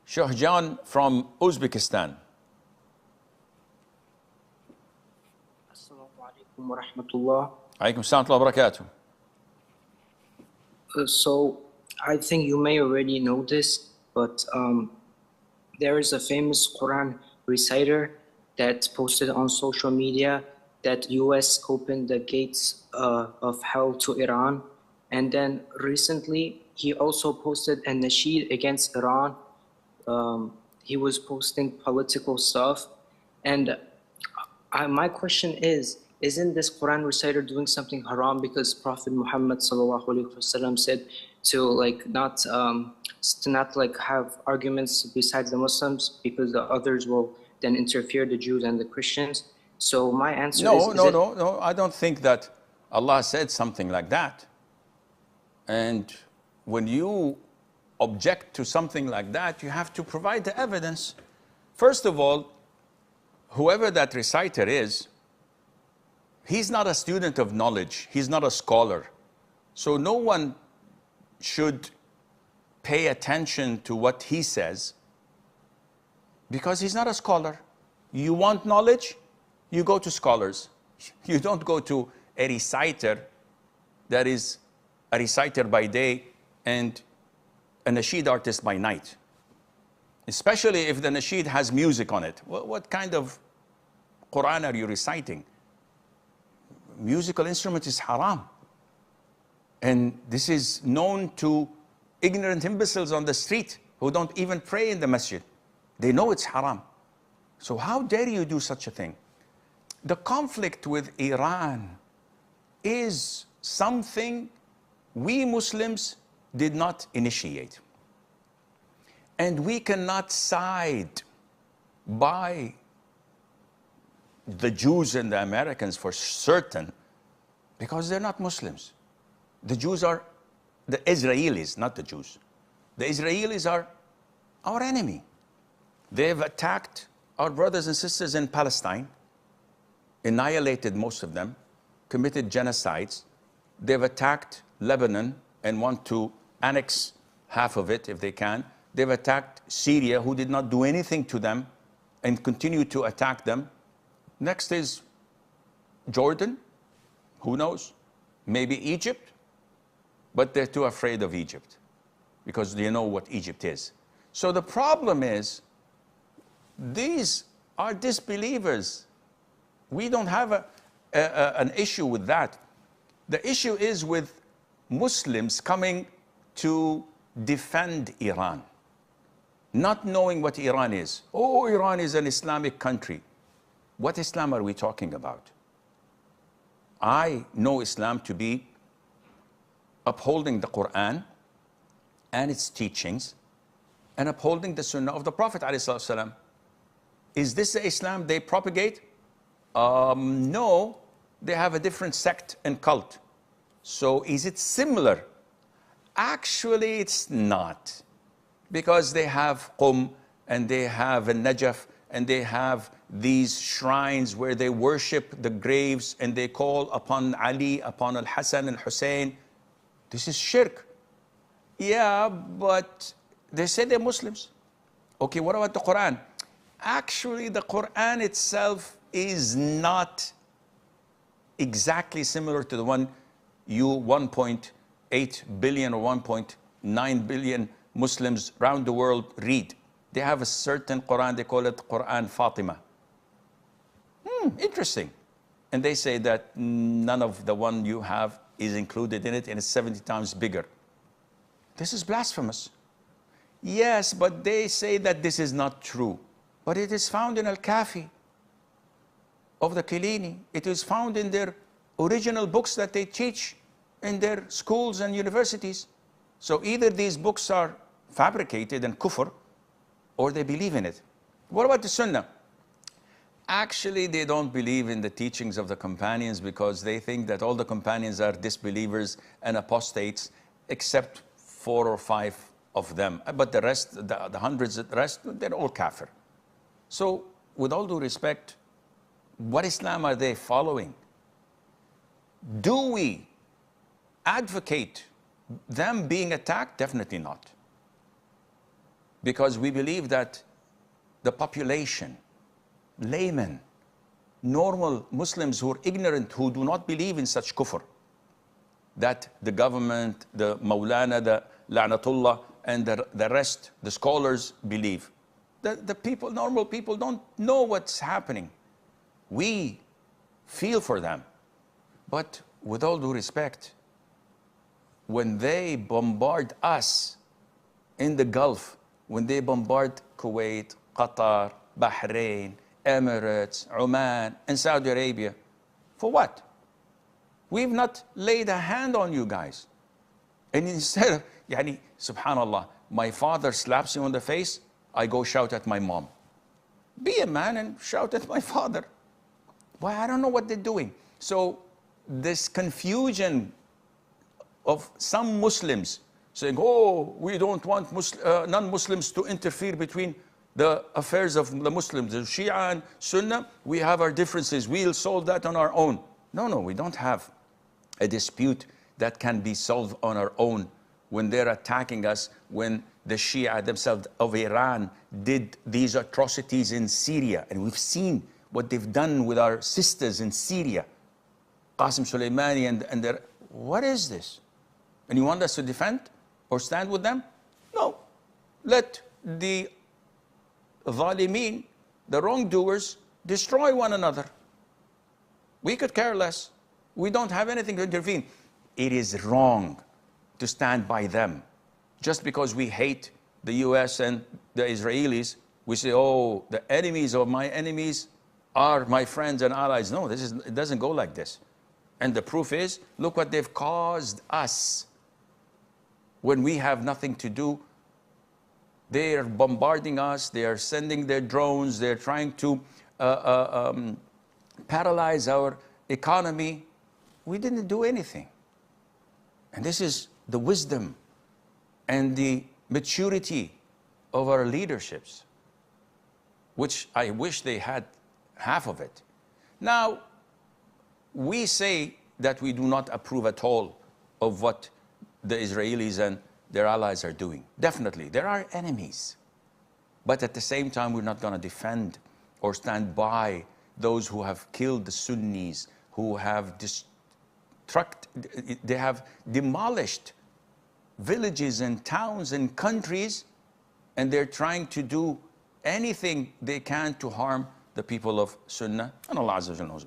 Sheikh John from Uzbekistan. Assalamu alaikum wa rahmatullah. Alaikum assalam wa barakatuh. So I think you may already know this, but there is a famous Quran reciter that posted on social media that US opened the gates of hell to Iran. And then recently, he also posted a Nasheed against Iran. He was posting political stuff. And my question is, isn't this Quran reciter doing something haram? Because Prophet Muhammad ﷺ said to not have arguments besides the Muslims, because the others will then interfere, the Jews and the Christians. So my answer is No, I don't think that Allah said something like that. And when you object to something like that, you have to provide the evidence. First of all, whoever that reciter is, he's not a student of knowledge. He's not a scholar. So no one should pay attention to what he says because he's not a scholar. You want knowledge? You go to scholars. You don't go to a reciter that is a reciter by day and a nasheed artist by night. Especially if the nasheed has music on it. What kind of Quran are you reciting? Musical instrument is haram. And this is known to ignorant imbeciles on the street who don't even pray in the masjid. They know it's haram. So how dare you do such a thing? The conflict with Iran is something we Muslims did not initiate. And we cannot side by the Jews and the Americans for certain because they're not Muslims. The Jews are the Israelis, not the Jews. The Israelis are our enemy. They've attacked our brothers and sisters in Palestine, annihilated most of them, committed genocides. They've attacked Lebanon and want to annex half of it if they can. They've attacked Syria, who did not do anything to them, and continue to attack them. Next is Jordan, who knows? Maybe Egypt, but they're too afraid of Egypt because they know what Egypt is. So the problem is, these are disbelievers. We don't have an issue with that. The issue is with Muslims coming to defend Iran, not knowing what Iran is. Oh, Iran is an Islamic country. What Islam are we talking about? I know Islam to be upholding the Qur'an and its teachings and upholding the Sunnah of the Prophet ﷺ. Is this the Islam they propagate? No, they have a different sect and cult. So is it similar? Actually, it's not. Because they have Qum and they have Najaf and they have these shrines where they worship the graves and they call upon Ali, upon Al-Hassan and Hussein. This is shirk. Yeah, but they say they're Muslims. Okay, what about the Quran? Actually, the Quran itself is not exactly similar to the one you 1.8 billion or 1.9 billion Muslims around the world read. They have a certain Quran, they call it Quran Fatima. Interesting. And they say that none of the one you have is included in it and it's 70 times bigger. This is blasphemous. Yes, but they say that this is not true. But it is found in Al-Kafi of the Kilini. It is found in their original books that they teach in their schools and universities. So either these books are fabricated and kufr, or they believe in it. What about the Sunnah? Actually, they don't believe in the teachings of the companions because they think that all the companions are disbelievers and apostates, except 4 or 5 of them. But the rest, the hundreds, the rest, they're all kafir. So, with all due respect, what Islam are they following? Do we advocate them being attacked? Definitely not. because we believe that the population, laymen, normal Muslims who are ignorant, who do not believe in such kufr, that the government, the Maulana, the La'natullah, and the rest, the scholars believe. The people, normal people, don't know what's happening. We feel for them. But with all due respect, when they bombard us in the Gulf, when they bombard Kuwait, Qatar, Bahrain, Emirates, Oman, and Saudi Arabia, for what? We've not laid a hand on you guys. And instead of, yani, subhanallah, my father slaps you on the face, I go shout at my mom. Be a man and shout at my father. Why? I don't know what they're doing. So this confusion of some Muslims saying, oh, we don't want non-Muslims to interfere between the affairs of the Muslims, the Shia and Sunnah, we have our differences, we'll solve that on our own. No, we don't have a dispute that can be solved on our own when they're attacking us, when the Shia themselves of Iran did these atrocities in Syria, and we've seen what they've done with our sisters in Syria, Qasim Soleimani and their, what is this? And you want us to defend or stand with them? No. Let the Zalimin, the wrongdoers, destroy one another. We could care less. We don't have anything to intervene. It is wrong to stand by them. Just because we hate the US and the Israelis, we say, oh, the enemies of my enemies are my friends and allies. No, it doesn't go like this. And the proof is, look what they've caused us. When we have nothing to do, they are bombarding us, they are sending their drones, they're trying to paralyze our economy. We didn't do anything. And this is the wisdom and the maturity of our leaderships, which I wish they had half of it. Now, we say that we do not approve at all of what the Israelis and their allies are doing. Definitely, there are enemies. But at the same time, we're not going to defend or stand by those who have killed the Sunnis, who have they have demolished villages and towns and countries, and they're trying to do anything they can to harm the people of Sunnah. And Allah Azza wa Jalla knows.